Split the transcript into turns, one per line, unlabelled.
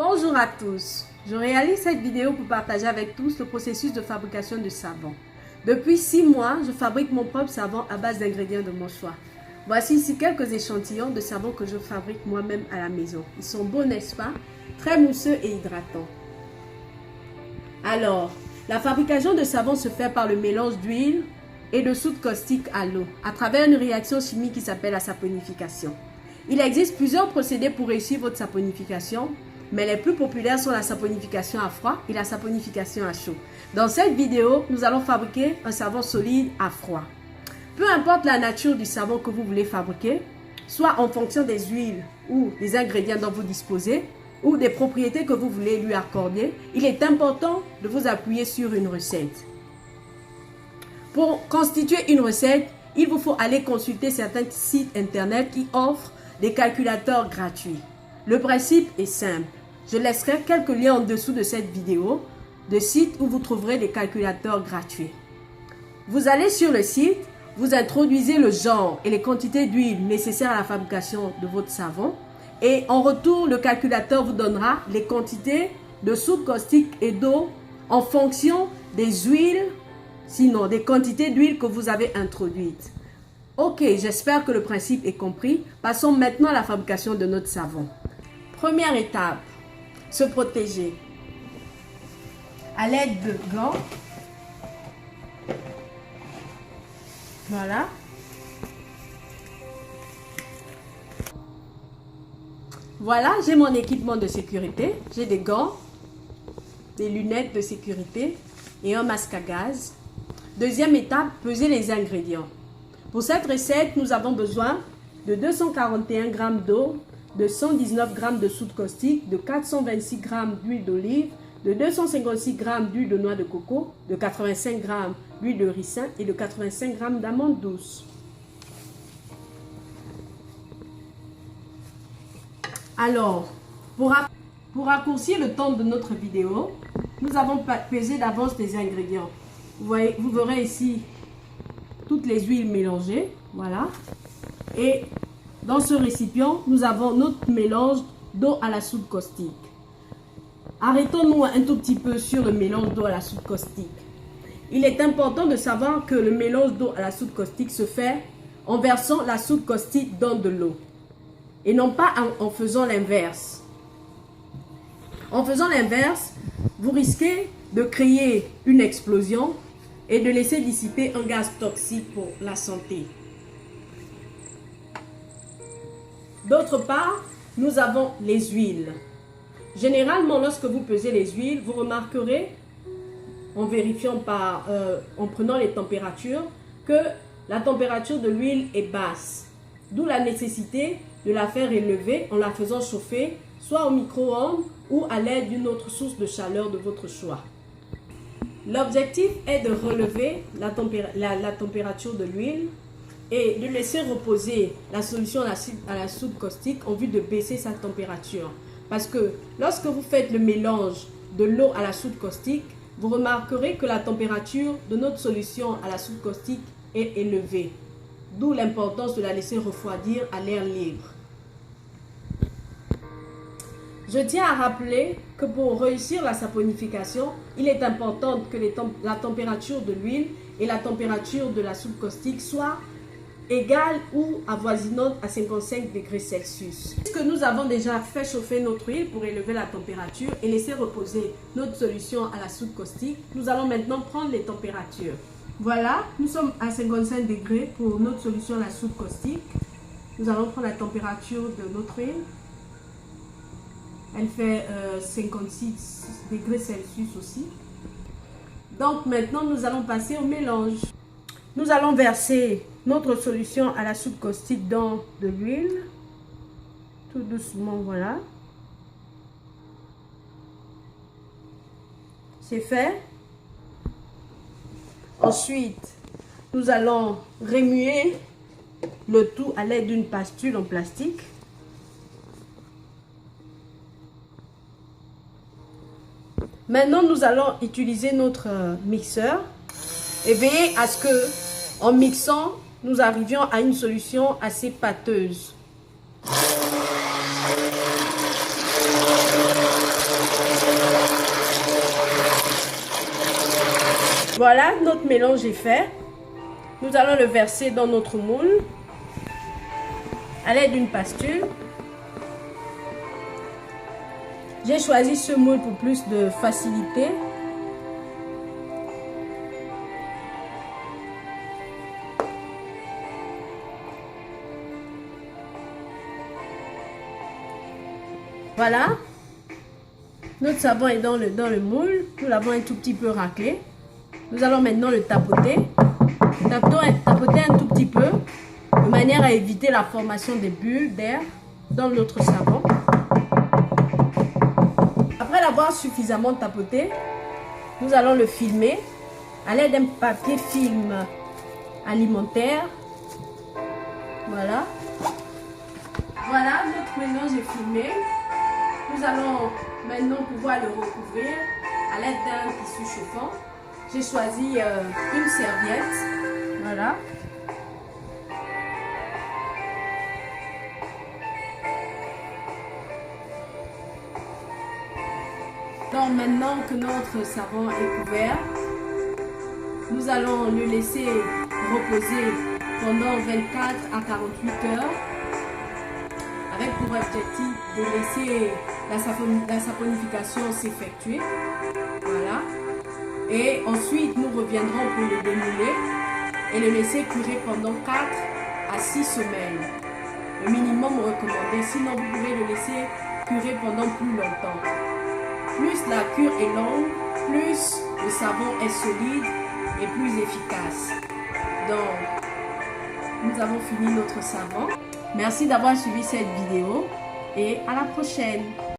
Bonjour à tous, je réalise cette vidéo pour partager avec tous le processus de fabrication de savon. Depuis 6 mois, je fabrique mon propre savon à base d'ingrédients de mon choix. Voici ici quelques échantillons de savon que je fabrique moi-même à la maison. Ils sont beaux, n'est-ce pas? Très mousseux et hydratants. Alors, la fabrication de savon se fait par le mélange d'huile et de soude caustique à l'eau, à travers une réaction chimique qui s'appelle la saponification. Il existe plusieurs procédés pour réussir votre saponification, mais les plus populaires sont la saponification à froid et la saponification à chaud. Dans cette vidéo, nous allons fabriquer un savon solide à froid. Peu importe la nature du savon que vous voulez fabriquer, soit en fonction des huiles ou des ingrédients dont vous disposez, ou des propriétés que vous voulez lui accorder, il est important de vous appuyer sur une recette. Pour constituer une recette, il vous faut aller consulter certains sites internet qui offrent des calculateurs gratuits. Le principe est simple. Je laisserai quelques liens en dessous de cette vidéo de sites où vous trouverez des calculateurs gratuits. Vous allez sur le site, vous introduisez le genre et les quantités d'huile nécessaires à la fabrication de votre savon et en retour, le calculateur vous donnera les quantités de soude caustique et d'eau en fonction des huiles, sinon des quantités d'huile que vous avez introduites. Ok, j'espère que le principe est compris. Passons maintenant à la fabrication de notre savon. Première étape, se protéger. À l'aide de gants. Voilà. Voilà, j'ai mon équipement de sécurité. J'ai des gants, des lunettes de sécurité et un masque à gaz. Deuxième étape, peser les ingrédients. Pour cette recette, nous avons besoin de 241 g d'eau, de 119 g de soude caustique, de 426 g d'huile d'olive, de 256 g d'huile de noix de coco, de 85 g d'huile de ricin et de 85 g d'amandes douces. Alors, pour raccourcir le temps de notre vidéo, nous avons pesé d'avance les ingrédients. Vous verrez ici toutes les huiles mélangées, voilà. Et dans ce récipient, nous avons notre mélange d'eau à la soude caustique. Arrêtons-nous un tout petit peu sur le mélange d'eau à la soude caustique. Il est important de savoir que le mélange d'eau à la soude caustique se fait en versant la soude caustique dans de l'eau et non pas en faisant l'inverse. En faisant l'inverse, vous risquez de créer une explosion et de laisser dissiper un gaz toxique pour la santé. D'autre part, nous avons les huiles. Généralement, lorsque vous pesez les huiles, vous remarquerez, en vérifiant en prenant les températures, que la température de l'huile est basse. D'où la nécessité de la faire élever en la faisant chauffer, soit au micro-ondes ou à l'aide d'une autre source de chaleur de votre choix. L'objectif est de relever la température de l'huile et de laisser reposer la solution à la soude caustique en vue de baisser sa température. Parce que lorsque vous faites le mélange de l'eau à la soude caustique, vous remarquerez que la température de notre solution à la soude caustique est élevée. D'où l'importance de la laisser refroidir à l'air libre. Je tiens à rappeler que pour réussir la saponification, il est important que la température de l'huile et la température de la soude caustique soient égales ou avoisinantes à 55 degrés Celsius. Puisque nous avons déjà fait chauffer notre huile pour élever la température et laisser reposer notre solution à la soude caustique, nous allons maintenant prendre les températures. Voilà, nous sommes à 55 degrés pour notre solution à la soude caustique. Nous allons prendre la température de notre huile. Elle fait 56 degrés Celsius aussi. Donc maintenant, nous allons passer au mélange. Nous allons verser notre solution à la soude caustique dans de l'huile. Tout doucement, voilà. C'est fait. Ensuite, nous allons remuer le tout à l'aide d'une pastule en plastique. Maintenant, nous allons utiliser notre mixeur et veiller à ce que, en mixant, nous arrivions à une solution assez pâteuse. Voilà, notre mélange est fait. Nous allons le verser dans notre moule à l'aide d'une pastule. J'ai choisi ce moule pour plus de facilité. Voilà. Notre savon est dans le moule. Nous l'avons un tout petit peu raclé. Nous allons maintenant le tapoter. Tapoter un tout petit peu, de manière à éviter la formation des bulles d'air dans notre savon. Après l'avoir suffisamment tapoté, nous allons le filmer à l'aide d'un papier film alimentaire. Voilà. Voilà, notre mélange est filmé. Nous allons maintenant pouvoir le recouvrir à l'aide d'un tissu chauffant. J'ai choisi une serviette. Voilà. Donc maintenant que notre savon est couvert, nous allons le laisser reposer pendant 24 à 48 heures avec pour objectif de laisser la saponification s'effectuer. Voilà. Et ensuite, nous reviendrons pour le démouler et le laisser curer pendant 4 à 6 semaines. Le minimum recommandé, sinon vous pouvez le laisser curer pendant plus longtemps. Plus la cure est longue, plus le savon est solide et plus efficace. Donc, nous avons fini notre savon. Merci d'avoir suivi cette vidéo et à la prochaine.